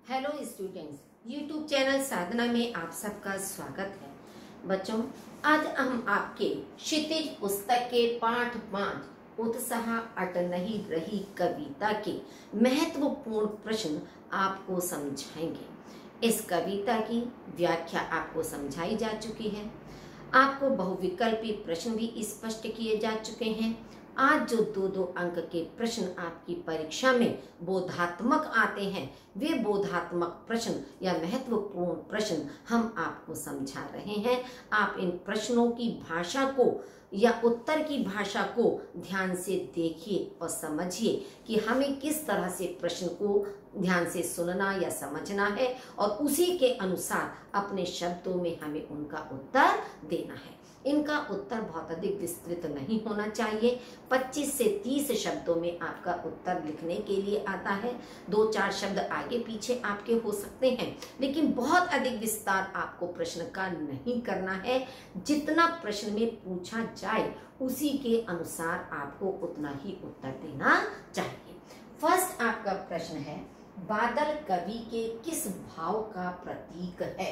Hello students, YouTube channel साधना में आप सबका स्वागत है। बच्चों, आज हम आपके क्षितिज पुस्तक के पाठ 5 उत्साह अट नहीं रही कविता के महत्वपूर्ण प्रश्न आपको समझाएंगे। इस कविता की व्याख्या आपको समझाई जा चुकी है, आपको बहुविकल्पी प्रश्न भी स्पष्ट किए जा चुके हैं। आज जो दो अंक के प्रश्न आपकी परीक्षा में बोधात्मक आते हैं, वे बोधात्मक प्रश्न या महत्वपूर्ण प्रश्न हम आपको समझा रहे हैं। आप इन प्रश्नों की भाषा को या उत्तर की भाषा को ध्यान से देखिए और समझिए कि हमें किस तरह से प्रश्न को ध्यान से सुनना या समझना है और उसी के अनुसार अपने शब्दों में हमें उनका उत्तर देना है। इनका उत्तर बहुत अधिक विस्तृत नहीं होना चाहिए। 25 से 30 शब्दों में आपका उत्तर लिखने के लिए आता है। 2-4 शब्द आगे पीछे आपके हो सकते हैं, लेकिन बहुत अधिक विस्तार आपको प्रश्न का नहीं करना है। जितना प्रश्न में पूछा जाए उसी के अनुसार आपको उतना ही उत्तर देना चाहिए। फर्स्ट आपका प्रश्न है, बादल कवि के किस भाव का प्रतीक है?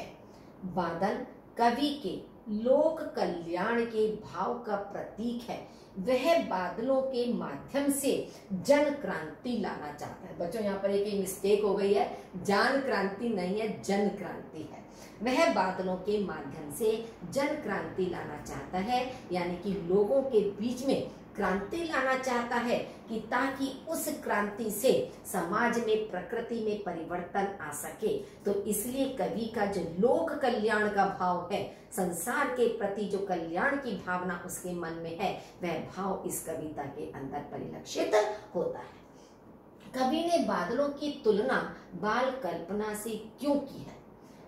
बादल कवि के लोक कल्याण के भाव का प्रतीक है। वह बादलों के माध्यम से जन क्रांति लाना चाहता है। बच्चों, यहाँ पर एक मिस्टेक हो गई है, जन क्रांति नहीं है, जन क्रांति है। वह बादलों के माध्यम से जन क्रांति लाना चाहता है, यानी कि लोगों के बीच में क्रांति लाना चाहता है कि ताकि उस क्रांति से समाज में, प्रकृति में परिवर्तन आ सके। तो इसलिए कवि का जो लोक कल्याण का भाव है, संसार के प्रति जो कल्याण की भावना उसके मन में है, वह भाव इस कविता के अंदर परिलक्षित होता है। कवि ने बादलों की तुलना बाल कल्पना से क्यों की है?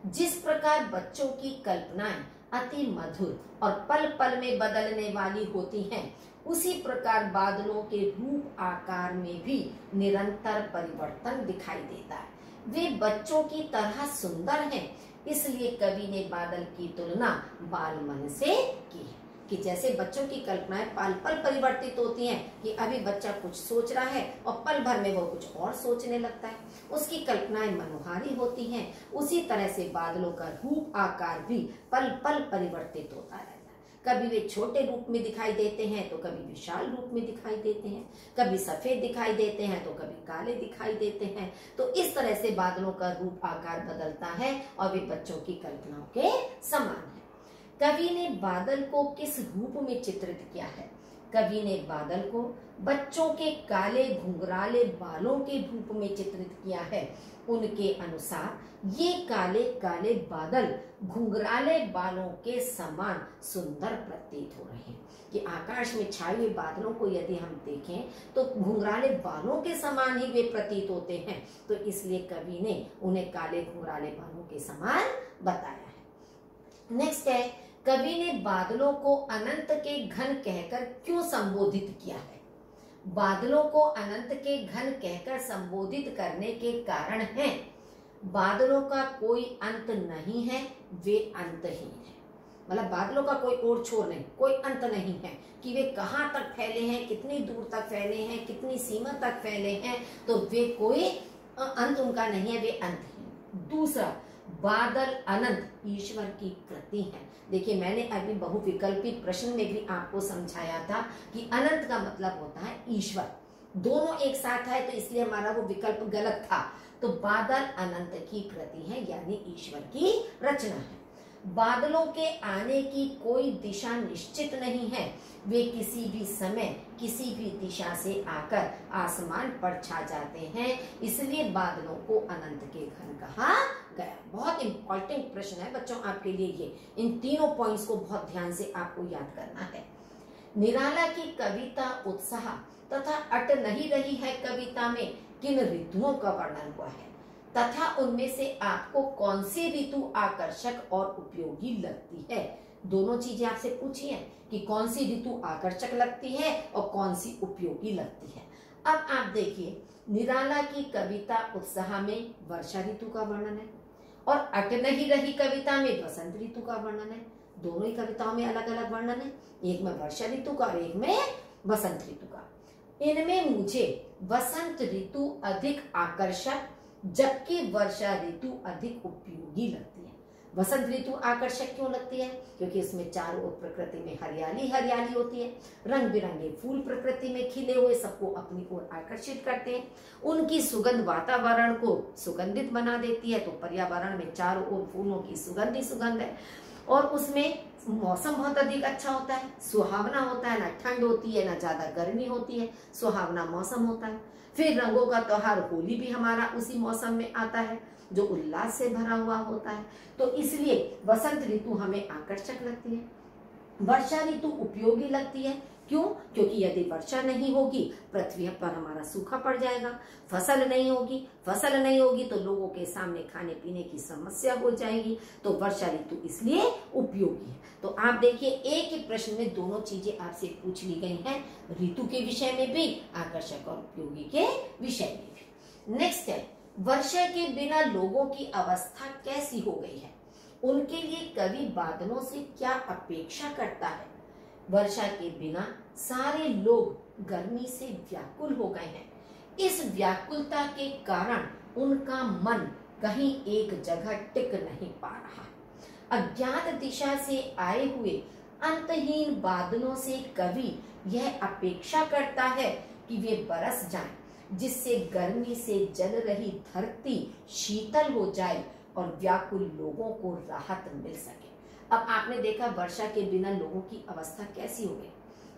जिस प्रकार बच्चों की कल्पनाएं अति मधुर और पल पल में बदलने वाली होती हैं, उसी प्रकार बादलों के रूप आकार में भी निरंतर परिवर्तन दिखाई देता है। वे बच्चों की तरह सुंदर हैं, इसलिए कवि ने बादल की तुलना बाल मन से की है कि जैसे बच्चों की कल्पनाएं पल पल परिवर्तित होती हैं कि अभी बच्चा कुछ सोच रहा है और पल भर में वो कुछ और सोचने लगता है, उसकी कल्पनाएं मनोहारी होती हैं। उसी तरह से बादलों का रूप आकार भी पल पल परिवर्तित होता रहता है। कभी वे छोटे रूप में दिखाई देते हैं तो कभी विशाल रूप में दिखाई देते हैं, कभी सफेद दिखाई देते हैं तो कभी काले दिखाई देते हैं। तो इस तरह से बादलों का रूप आकार बदलता है और वे बच्चों की कल्पनाओं के समान है। कवि ने बादल को किस रूप में चित्रित किया है? कवि ने बादल को बच्चों के काले घुंघराले बालों के रूप में चित्रित किया है। उनके अनुसार ये काले काले बादल घुंघराले बालों के समान सुंदर प्रतीत हो रहे हैं कि आकाश में छाए हुए बादलों को यदि हम देखें तो घुंघराले बालों के समान ही वे प्रतीत होते हैं। तो इसलिए कवि ने उन्हें काले घुंघराले बालों के समान बताया है। नेक्स्ट है, कवि ने बादलों को अनंत के घन कहकर क्यों संबोधित किया है? बादलों को अनंत के घन कहकर संबोधित करने के कारण है, बादलों का कोई अंत नहीं है, वे अंतहीन है। मतलब बादलों का कोई ओर छोर नहीं, कोई अंत नहीं है कि वे कहाँ तक फैले हैं, कितनी दूर तक फैले हैं, कितनी सीमा तक फैले हैं, तो वे कोई अंत उनका नहीं है, वे अंतहीन। दूसरा, बादल अनंत ईश्वर की कृति है। देखिए, मैंने अभी बहुविकल्पी प्रश्न में भी आपको समझाया था कि अनंत का मतलब होता है ईश्वर। दोनों एक साथ है तो इसलिए हमारा वो विकल्प गलत था। तो बादल अनंत की कृति है, यानी ईश्वर की रचना है। बादलों के आने की कोई दिशा निश्चित नहीं है, वे किसी भी समय किसी भी दिशा से आकर आसमान पर छा जाते हैं, इसलिए बादलों को अनंत के घन कहा गया। बहुत इंपॉर्टेंट प्रश्न है बच्चों आपके लिए ये। इन तीनों पॉइंट्स को बहुत ध्यान से आपको याद करना है। निराला की कविता उत्साह तथा अट नहीं रही है कविता में किन ऋतुओं का वर्णन हुआ है तथा उनमें से आपको कौन सी ऋतु आकर्षक और उपयोगी लगती है? दोनों चीजें आपसे पूछी हैं कि कौन सी ऋतु आकर्षक लगती है और कौन सी उपयोगी लगती है। अब आप देखिए, निराला की कविता उत्साह में वर्षा ऋतु का वर्णन है और अट नहीं रही कविता में वसंत ऋतु का वर्णन है। दोनों ही कविताओं में अलग अलग वर्णन है, एक में वर्षा ऋतु का और एक में वसंत ऋतु का। इनमें मुझे वसंत ऋतु अधिक आकर्षक जबकि वर्षा ऋतु अधिक उपयोगी लगती है। वसंत ऋतु आकर्षक क्यों लगती है? क्योंकि इसमें चारों ओर प्रकृति में हरियाली हरियाली होती है, रंग बिरंगे फूल प्रकृति में खिले हुए सबको अपनी ओर आकर्षित करते हैं, उनकी सुगंध वातावरण को सुगंधित बना देती है। तो पर्यावरण में चारों ओर फूलों की सुगंध ही सुगंध है, और उसमें मौसम बहुत अधिक अच्छा होता है, सुहावना होता है, ना ठंड होती है ना ज्यादा गर्मी होती है, सुहावना मौसम होता है। फिर रंगों का त्योहार होली भी हमारा उसी मौसम में आता है जो उल्लास से भरा हुआ होता है। तो इसलिए वसंत ऋतु हमें आकर्षक लगती है, वर्षा ऋतु उपयोगी लगती है। क्यों? क्योंकि यदि वर्षा नहीं होगी पृथ्वी पर हमारा सूखा पड़ जाएगा, फसल नहीं होगी तो लोगों के सामने खाने पीने की समस्या हो जाएगी। तो वर्षा ऋतु इसलिए उपयोगी है। तो आप देखिए एक ही प्रश्न में दोनों चीजें आपसे पूछ ली गई हैं, ऋतु के विषय में भी, आकर्षक और उपयोगी के विषय में भी। नेक्स्ट है, वर्षा के बिना लोगों की अवस्था कैसी हो गई है? उनके लिए कवि बादलों से क्या अपेक्षा करता है? वर्षा के बिना सारे लोग गर्मी से व्याकुल हो गए हैं। इस व्याकुलता के कारण उनका मन कहीं एक जगह टिक नहीं पा रहा। अज्ञात दिशा से आए हुए अंतहीन बादलों से कवि यह अपेक्षा करता है कि वे बरस जाएं, जिससे गर्मी से जल रही धरती शीतल हो जाए और व्याकुल लोगों को राहत मिल सके। अब आपने देखा वर्षा के बिना लोगों की अवस्था कैसी हो गई।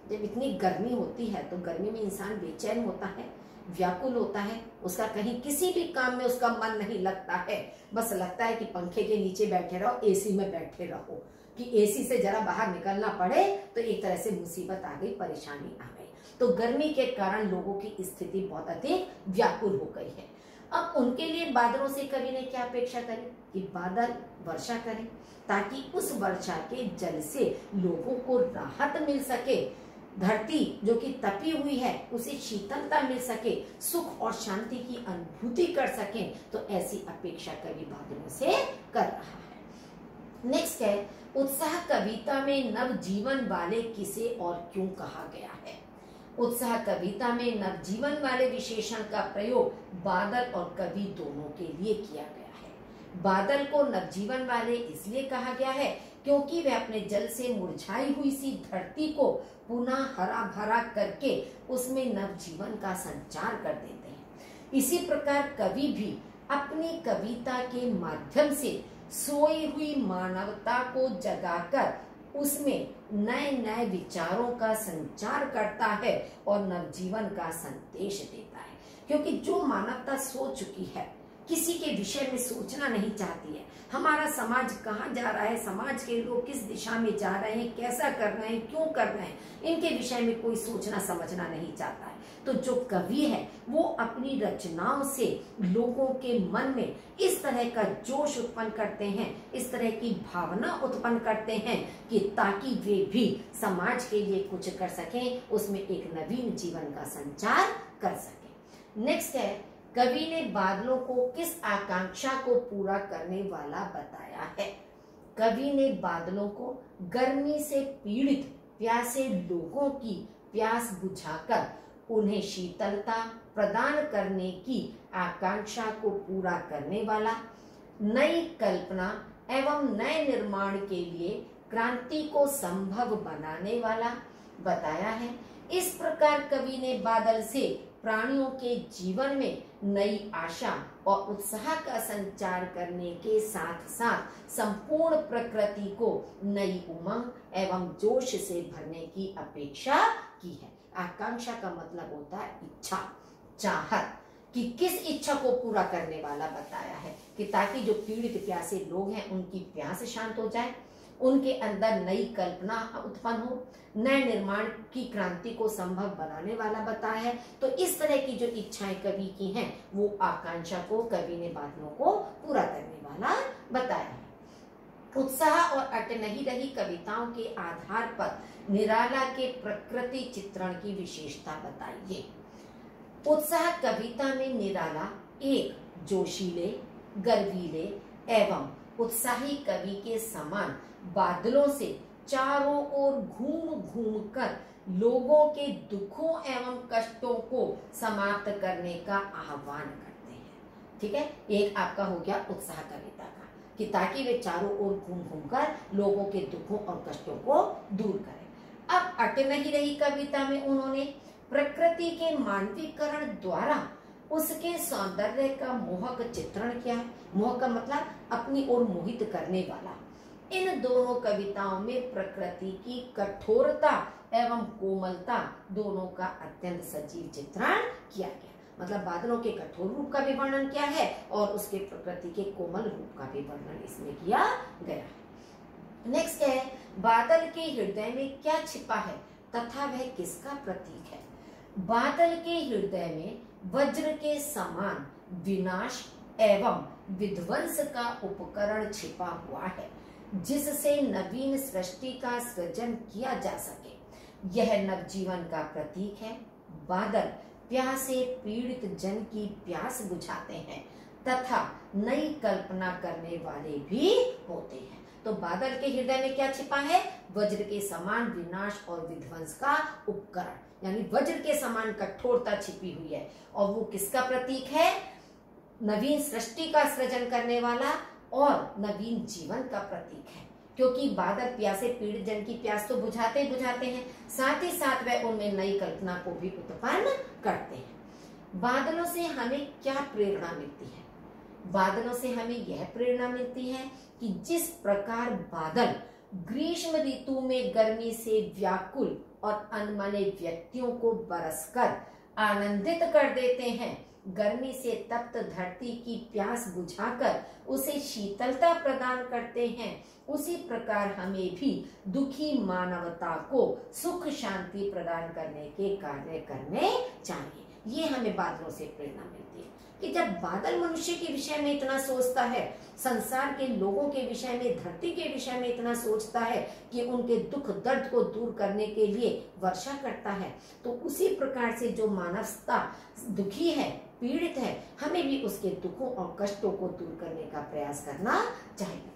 जब इतनी गर्मी होती है तो गर्मी में इंसान बेचैन होता है, व्याकुल होता है, उसका कहीं किसी भी काम में उसका मन नहीं लगता है, बस लगता है कि पंखे के नीचे बैठे रहो, एसी में बैठे रहो, कि एसी से जरा बाहर निकलना पड़े तो एक तरह से मुसीबत आ गई, परेशानी आ गई। तो गर्मी के कारण लोगों की स्थिति बहुत अधिक व्याकुल हो गई है। अब उनके लिए बादलों से कवि ने क्या अपेक्षा करी कि बादल वर्षा करें, ताकि उस वर्षा के जल से लोगों को राहत मिल सके, धरती जो कि तपी हुई है उसे शीतलता मिल सके, सुख और शांति की अनुभूति कर सके। तो ऐसी अपेक्षा कवि बादलों से कर रहा है। नेक्स्ट है, उत्साह कविता में नव जीवन वाले किसे और क्यों कहा गया है? उत्साह कविता में नवजीवन वाले विशेषण का प्रयोग बादल और कवि दोनों के लिए किया गया है। बादल को नवजीवन वाले इसलिए कहा गया है क्योंकि वे अपने जल से मुरझाई हुई सी धरती को पुनः हरा भरा करके उसमें नवजीवन का संचार कर देते हैं। इसी प्रकार कवि भी अपनी कविता के माध्यम से सोई हुई मानवता को जगाकर उसमें नए नए विचारों का संचार करता है और नवजीवन का संदेश देता है। क्योंकि जो मानवता सो चुकी है, किसी के विषय में सोचना नहीं चाहती है, हमारा समाज कहाँ जा रहा है, समाज के लोग किस दिशा में जा रहे हैं, कैसा कर रहे हैं, क्यों कर रहे हैं, इनके विषय में कोई सोचना समझना नहीं चाहता है। तो जो कवि है वो अपनी रचनाओं से लोगों के मन में इस तरह का जोश उत्पन्न करते हैं, इस तरह की भावना उत्पन्न करते हैं कि ताकि वे भी समाज के लिए कुछ कर सकें, उसमें एक नवीन जीवन का संचार कर सकें। नेक्स्ट है, कवि ने बादलों को किस आकांक्षा को पूरा करने वाला बताया है? कवि ने बादलों को गर्मी से पीड़ित प्यासे लोगों की प्यास बुझाकर उन्हें शीतलता प्रदान करने की आकांक्षा को पूरा करने वाला, नई कल्पना एवं नए निर्माण के लिए क्रांति को संभव बनाने वाला बताया है। इस प्रकार कवि ने बादल से प्राणियों के जीवन में नई आशा और उत्साह का संचार करने के साथ साथ संपूर्ण प्रकृति को नई उमंग एवं जोश से भरने की अपेक्षा की है। आकांक्षा का मतलब होता है इच्छा, चाहत, कि किस इच्छा को पूरा करने वाला बताया है कि ताकि जो पीड़ित प्यासे लोग हैं उनकी प्यास शांत हो जाए, उनके अंदर नई कल्पना उत्पन्न हो, नए निर्माण की क्रांति को संभव बनाने वाला बताया है। तो इस तरह की जो इच्छाएं कवि की हैं वो आकांक्षा को कवि ने बादलों को पूरा करने वाला बताया है। उत्साह और अटनही रही कविताओं के आधार पर निराला के प्रकृति चित्रण की विशेषता बताइए। उत्साह कविता में निराला एक जोशीले, गर्वीले एवं उत्साही कवि के समान बादलों से चारों ओर घूम घूम कर लोगों के दुखों एवं कष्टों को समाप्त करने का आह्वान करते हैं। ठीक है, एक आपका हो गया उत्साह कविता का, कि ताकि वे चारों ओर घूम घूमकर लोगों के दुखों और कष्टों को दूर करें। अब अट नहीं रही कविता में उन्होंने प्रकृति के मानवीकरण द्वारा उसके सौंदर्य का मोहक चित्रण किया है। मोहक का मतलब अपनी ओर मोहित करने वाला। इन दोनों कविताओं में प्रकृति की कठोरता एवं कोमलता दोनों का अत्यंत सजीव चित्रण किया गया। मतलब बादलों के कठोर रूप का भी वर्णन किया है और उसके प्रकृति के कोमल रूप का भी वर्णन इसमें किया गया है। नेक्स्ट है, बादल के हृदय में क्या छिपा है तथा वह किसका प्रतीक है। बादल के हृदय में वज्र के समान विनाश एवं विध्वंस का उपकरण छिपा हुआ है, जिससे नवीन सृष्टि का सृजन किया जा सके। यह नवजीवन का प्रतीक है। बादल प्यासे पीड़ित जन की प्यास बुझाते हैं तथा नई कल्पना करने वाले भी होते हैं। तो बादल के हृदय में क्या छिपा है? वज्र के समान विनाश और विध्वंस का उपकरण, यानी वज्र के समान कठोरता छिपी हुई है। और वो किसका प्रतीक है? नवीन सृष्टि का सृजन करने वाला और नवीन जीवन का प्रतीक है। क्योंकि बादल प्यासे पीड़ित जन की प्यास तो बुझाते हैं, साथ ही साथ वह उनमें नई कल्पना को भी उत्पन्न करते हैं। बादलों से हमें क्या प्रेरणा मिलती है? बादलों से हमें यह प्रेरणा मिलती है कि जिस प्रकार बादल ग्रीष्म ऋतु में गर्मी से व्याकुल और अनमने व्यक्तियों को बरसकर आनंदित कर देते हैं, गर्मी से तप्त धरती की प्यास बुझाकर उसे शीतलता प्रदान करते हैं, उसी प्रकार हमें भी दुखी मानवता को सुख शांति प्रदान करने के कार्य करने चाहिए। ये हमें बादलों से प्रेरणा मिलती है कि जब बादल मनुष्य के विषय में इतना सोचता है, संसार के लोगों के विषय में, धरती के विषय में इतना सोचता है कि उनके दुख दर्द को दूर करने के लिए वर्षा करता है, तो उसी प्रकार से जो मानवता दुखी है, पीड़ित है, हमें भी उसके दुखों और कष्टों को दूर करने का प्रयास करना चाहिए।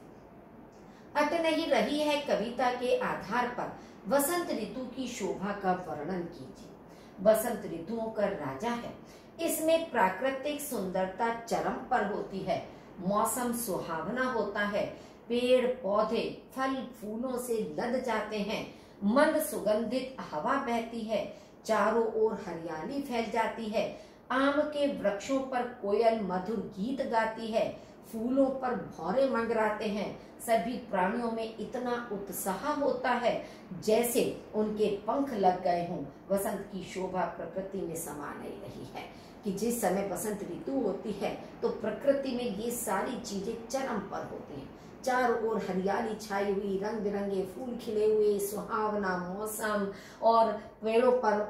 अट नहीं रही है कविता के आधार पर वसंत ऋतु की शोभा का वर्णन कीजिए। बसंत ऋतुओं का राजा है। इसमें प्राकृतिक सुंदरता चरम पर होती है। मौसम सुहावना होता है। पेड़ पौधे फल फूलों से लद जाते हैं। मंद सुगंधित हवा बहती है। चारों ओर हरियाली फैल जाती है। आम के वृक्षों पर कोयल मधुर गीत गाती है। फूलों पर भौरे मंडराते हैं। सभी प्राणियों में इतना उत्साह होता है जैसे उनके पंख लग गए हों। वसंत की शोभा प्रकृति में समा नहीं रही है कि जिस समय बसंत ऋतु होती है तो प्रकृति में ये सारी चीजें चरम पर होती हैं। चारों ओर हरियाली छाई हुई, रंग बिरंगे फूल खिले हुए, सुहावना मौसम और पेड़ों पर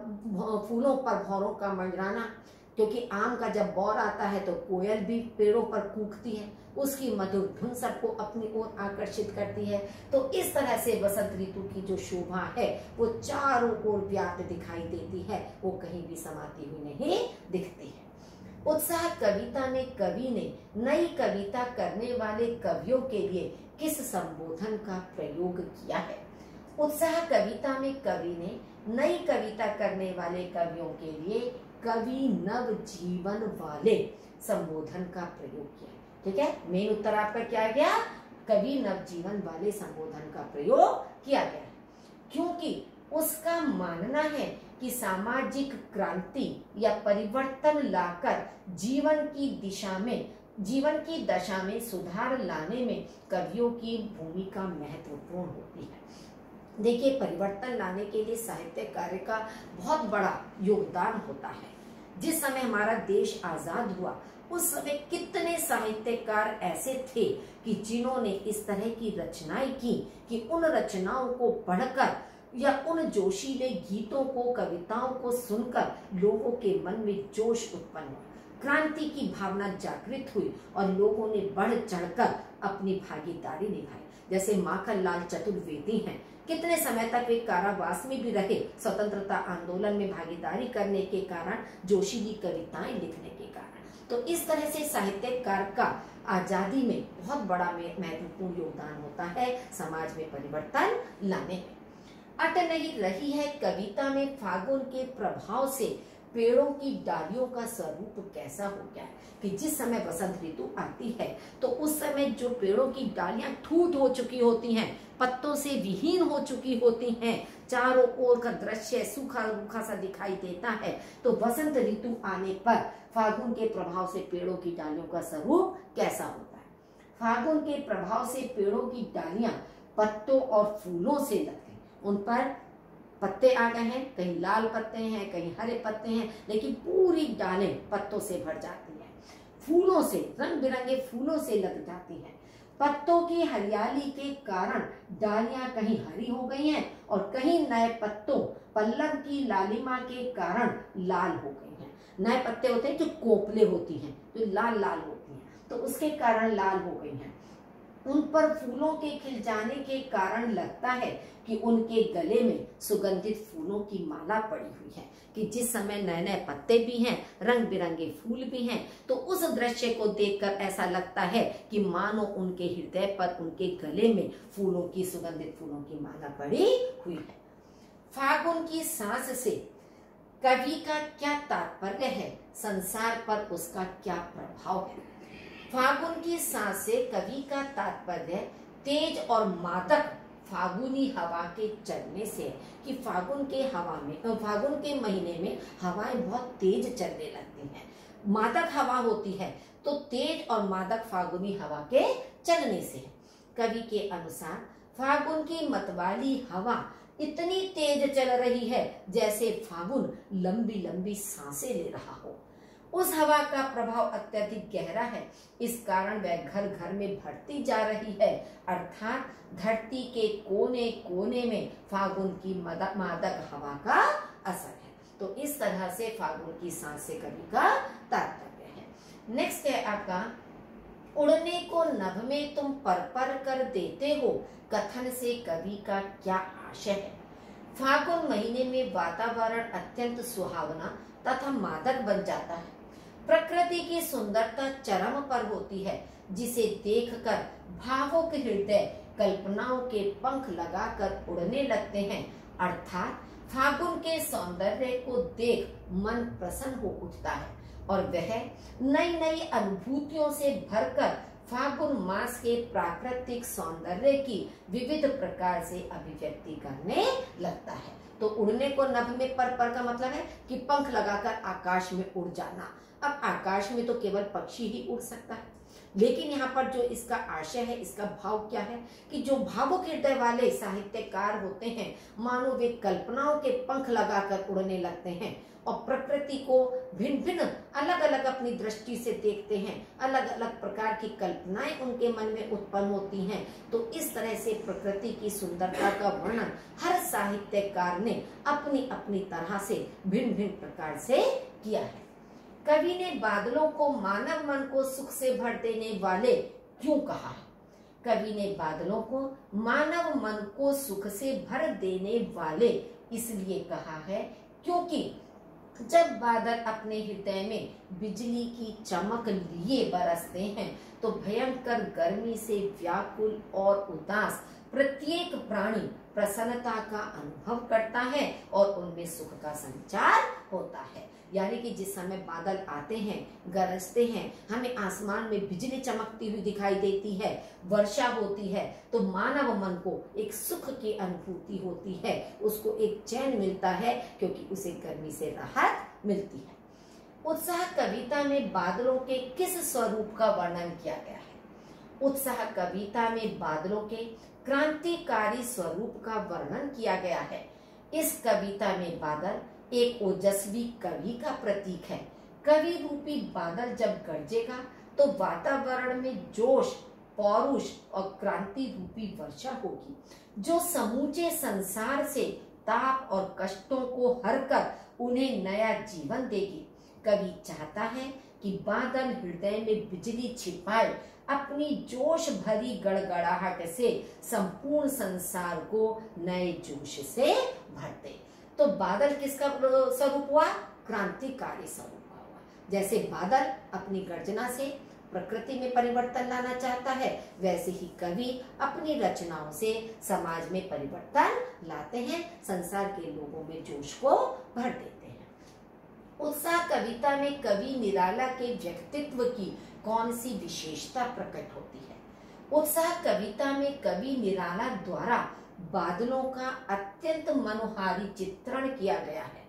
फूलों पर भौरों का मंडराना। क्योंकि आम का जब बौर आता है तो कोयल भी पेड़ों पर कूकती है, उसकी मधुर धुन सबको अपनी ओर आकर्षित करती है। तो इस तरह से बसंत ऋतु की जो शोभा है वो चारों ओर व्याप्त दिखाई देती है, वो कहीं भी समाती हुई नहीं दिखती है। उत्साह कविता में कवि ने नई कविता करने वाले कवियों के लिए किस संबोधन का प्रयोग किया है? उत्साह कविता में कवि ने नई कविता करने वाले कवियों के लिए कवि नव जीवन वाले संबोधन का प्रयोग किया। ठीक है, मेन उत्तर आपका क्या गया? कवि नव जीवन वाले संबोधन का प्रयोग किया गया है, क्योंकि उसका मानना है कि सामाजिक क्रांति या परिवर्तन लाकर जीवन की दशा में सुधार लाने में कवियों की भूमिका महत्वपूर्ण होती है। देखिए, परिवर्तन लाने के लिए साहित्य कार्य का बहुत बड़ा योगदान होता है। जिस समय हमारा देश आजाद हुआ उस समय कितने साहित्यकार ऐसे थे कि जिन्होंने इस तरह की रचनाएं की कि उन रचनाओं को पढ़कर या उन जोशीले गीतों को, कविताओं को सुनकर लोगों के मन में जोश उत्पन्न हुआ, क्रांति की भावना जागृत हुई और लोगों ने बढ़ चढ़कर अपनी भागीदारी निभाई। जैसे माखनलाल चतुर्वेदी हैं, कितने समय तक वे कारावास में भी रहे, स्वतंत्रता आंदोलन में भागीदारी करने के कारण, जोशीली कविताएं लिखने के कारण। तो इस तरह से साहित्यकार का आजादी में बहुत बड़ा महत्वपूर्ण योगदान होता है समाज में परिवर्तन लाने में। अट नहीं रही है कविता में फागुन के प्रभाव से पेड़ों की डालियों का स्वरूप कैसा हो गया है कि जिस समय बसंत ऋतु आती है तो उस समय जो पेड़ों की डालियां ठूठ हो चुकी होती हैं, पत्तों से विहीन हो चुकी होती हैं, चारों ओर का दृश्य सूखा रूखा सा दिखाई देता है। तो बसंत ऋतु आने पर फागुन के प्रभाव से पेड़ों की डालियों का स्वरूप कैसा होता है। फागुन के प्रभाव से पेड़ों की डालियां पत्तों और फूलों से लगती, उन पर पत्ते आ गए हैं, कहीं लाल पत्ते हैं, कहीं हरे पत्ते हैं, लेकिन पूरी डालें पत्तों से भर जाती हैं, फूलों से, रंग बिरंगे फूलों से लग जाती हैं। पत्तों की हरियाली के कारण डालियां कहीं हरी हो गई हैं और कहीं नए पत्तों पल्लव की लालिमा के कारण लाल हो गई हैं। नए पत्ते होते हैं जो कोपले होती हैं, जो लाल लाल होती हैं, तो उसके कारण लाल हो गई हैं। उन पर फूलों के खिल जाने के कारण लगता है कि उनके गले में सुगंधित फूलों की माला पड़ी हुई है, कि जिस समय नए नए पत्ते भी हैं, रंग बिरंगे फूल भी हैं, तो उस दृश्य को देखकर ऐसा लगता है कि मानो उनके हृदय पर, उनके गले में फूलों की, सुगंधित फूलों की माला पड़ी हुई है। फागुन की सांस से कवि का क्या तात्पर्य है, संसार पर उसका क्या प्रभाव है। फागुन की सांस से कवि का तात्पर्य तेज और मादक फागुनी हवा के चलने से, कि फागुन के महीने में हवाएं बहुत तेज चलने लगती हैं, मादक हवा होती है, तो तेज और मादक फागुनी हवा के चलने से। कवि के अनुसार फागुन की मतवाली हवा इतनी तेज चल रही है जैसे फागुन लंबी लंबी सांसें ले रहा हो। उस हवा का प्रभाव अत्यधिक गहरा है, इस कारण वह घर घर में बढ़ती जा रही है, अर्थात धरती के कोने कोने में फागुन की मादक हवा का असर है। तो इस तरह से फागुन की सांस से कवि का तात्पर्य है। नेक्स्ट है आपका, उड़ने को नभ में तुम पर पर कर देते हो, कथन से कवि का क्या आशय है। फागुन महीने में वातावरण अत्यंत सुहावना तथा मादक बन जाता है। प्रकृति की सुंदरता चरम पर होती है, जिसे देखकर भावुक हृदय कल्पनाओं के पंख लगाकर उड़ने लगते हैं, अर्थात फागुन के सौंदर्य को देख मन प्रसन्न हो उठता है और वह नई नई अनुभूतियों से भरकर फागुन मास के प्राकृतिक सौंदर्य की विविध प्रकार से अभिव्यक्ति करने लगता है। तो उड़ने को नभ में पर का मतलब है कि पंख लगाकर आकाश में उड़ जाना। अब आकाश में तो केवल पक्षी ही उड़ सकता है, लेकिन यहाँ पर जो इसका आशय है, इसका भाव क्या है कि जो भावुक हृदय वाले साहित्यकार होते हैं, मानो वे कल्पनाओं के पंख लगाकर उड़ने लगते हैं और प्रकृति को भिन्न भिन्न अलग अलग अपनी दृष्टि से देखते हैं, अलग अलग प्रकार की कल्पनाएं उनके मन में उत्पन्न होती हैं। तो इस तरह से प्रकृति की सुंदरता का वर्णन हर साहित्यकार ने अपनी अपनी तरह से भिन्न भिन्न प्रकार से किया है। कवि ने बादलों को मानव मन को सुख से भर देने वाले क्यों कहा है। कवि ने बादलों को मानव मन को सुख से भर देने वाले इसलिए कहा है क्योंकि जब बादल अपने हृदय में बिजली की चमक लिए बरसते हैं तो भयंकर गर्मी से व्याकुल और उदास प्रत्येक प्राणी प्रसन्नता का अनुभव करता है और उनमें सुख का संचार होता है। यानी कि जिस समय बादल आते हैं, गरजते हैं, हमें आसमान में बिजली चमकती हुई दिखाई देती है, वर्षा होती है, तो मानव मन को एक सुख की अनुभूति होती है, उसको एक चैन मिलता है क्योंकि उसे गर्मी से राहत मिलती है। उत्साह कविता में बादलों के किस स्वरूप का वर्णन किया गया है। उत्साह कविता में बादलों के क्रांतिकारी स्वरूप का वर्णन किया गया है। इस कविता में बादल एक ओजस्वी कवि का प्रतीक है। कवि रूपी बादल जब गरजेगा तो वातावरण में जोश, पौरुष और क्रांति रूपी वर्षा होगी, जो समूचे संसार से ताप और कष्टों को हरकर उन्हें नया जीवन देगी। कवि चाहता है कि बादल हृदय में बिजली छिपाए अपनी जोश भरी गड़गड़ाहट से संपूर्ण संसार को नए जोश से भर दे। तो बादल किसका स्वरूप हुआ? क्रांतिकारी स्वरूप का हुआ। जैसे बादल अपनी गर्जना से प्रकृति में परिवर्तन लाना चाहता है, वैसे ही कवि अपनी रचनाओं से समाज में परिवर्तन लाते हैं, संसार के लोगों में जोश को भर देते हैं। उत्साह कविता में कवि निराला के व्यक्तित्व की कौन सी विशेषता प्रकट होती है? उत्साह कविता में कवि निराला द्वारा बादलों का अत्यंत मनोहारी चित्रण किया गया है,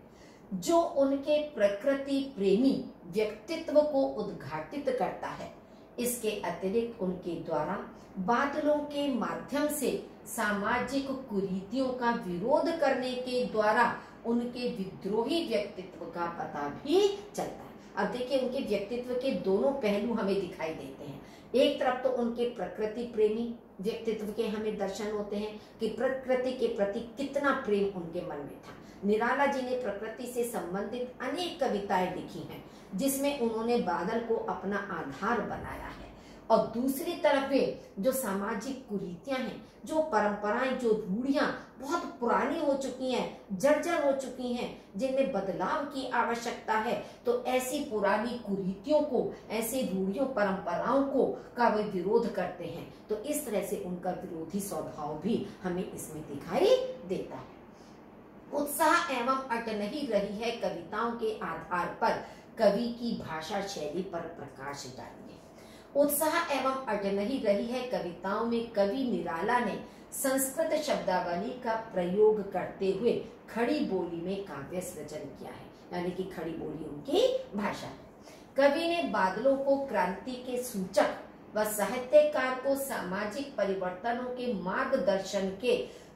जो उनके प्रकृति प्रेमी व्यक्तित्व को उद्घाटित करता है। इसके अतिरिक्त उनके द्वारा बादलों के माध्यम से सामाजिक कुरीतियों का विरोध करने के द्वारा उनके विद्रोही व्यक्तित्व का पता भी चलता है। अब देखिए, उनके व्यक्तित्व के दोनों पहलू हमें दिखाई देते हैं। एक तरफ तो उनके प्रकृति प्रेमी व्यक्तित्व के हमें दर्शन होते हैं कि प्रकृति के प्रति कितना प्रेम उनके मन में था। निराला जी ने प्रकृति से संबंधित अनेक कविताएं लिखी हैं, जिसमें उन्होंने बादल को अपना आधार बनाया है। और दूसरी तरफ वे जो सामाजिक कुरीतियां हैं, जो परंपराएं, जो रूढ़ियां बहुत पुरानी हो चुकी हैं, जर्जर हो चुकी हैं, जिनमें बदलाव की आवश्यकता है, तो ऐसी पुरानी कुरीतियों को, ऐसी रूढ़ियों, परंपराओं को का वे विरोध करते हैं। तो इस तरह से उनका विरोधी स्वभाव भी हमें इसमें दिखाई देता है। उत्साह एवं अटनही रही है कविताओं के आधार पर कवि की भाषा शैली पर प्रकाश डालिए। उत्साह एवं अटनही रही है कविताओं में कवि निराला ने संस्कृत शब्दावली का प्रयोग करते हुए खड़ी बोली में काव्य सृजन किया है, यानी कि खड़ी बोली उनकी भाषा है। कवि ने बादलों को क्रांति के सूचक व साहित्यकार को सामाजिक परिवर्तनों के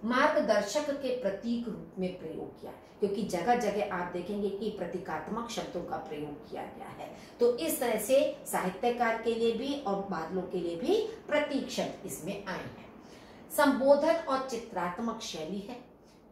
मार्गदर्शक के प्रतीक रूप में प्रयोग किया, क्योंकि जगह जगह आप देखेंगे कि प्रतीकात्मक शब्दों का प्रयोग किया गया है। तो इस तरह से साहित्यकार के लिए भी और बादलों के लिए भी प्रतीक शब्द इसमें आए हैं। संबोधन और चित्रात्मक शैली है।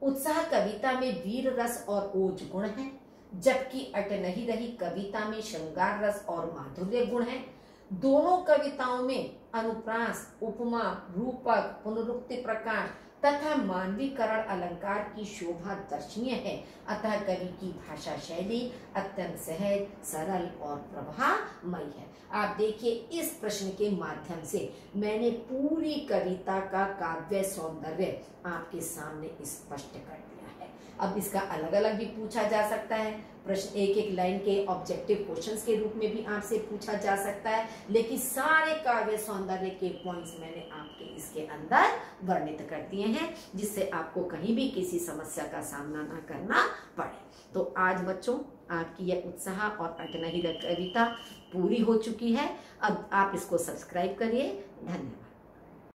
उत्साह कविता में वीर रस और ओज गुण है, जबकि अटनही रही कविता में श्रृंगार रस और माधुर्य गुण है। दोनों कविताओं में अनुप्रास, उपमा, रूपक, पुनरुक्ति प्रकाश तथा मानवीकरण अलंकार की शोभा दर्शनीय है। अतः कवि की भाषा शैली अत्यंत सहज, सरल और प्रभावमयी है। आप देखिए, इस प्रश्न के माध्यम से मैंने पूरी कविता का काव्य सौंदर्य आपके सामने स्पष्ट कर दिया है। अब इसका अलग अलग भी पूछा जा सकता है, प्रश्न एक एक लाइन के ऑब्जेक्टिव क्वेश्चंस के रूप में भी आपसे पूछा जा सकता है, लेकिन सारे काव्य सौंदर्य के पॉइंट्स मैंने आपके इसके अंदर वर्णित कर दिए हैं, जिससे आपको कहीं भी किसी समस्या का सामना ना करना पड़े। तो आज बच्चों, आपकी यह उत्साह और अटनही कविता पूरी हो चुकी है। अब आप इसको सब्सक्राइब करिए। धन्यवाद।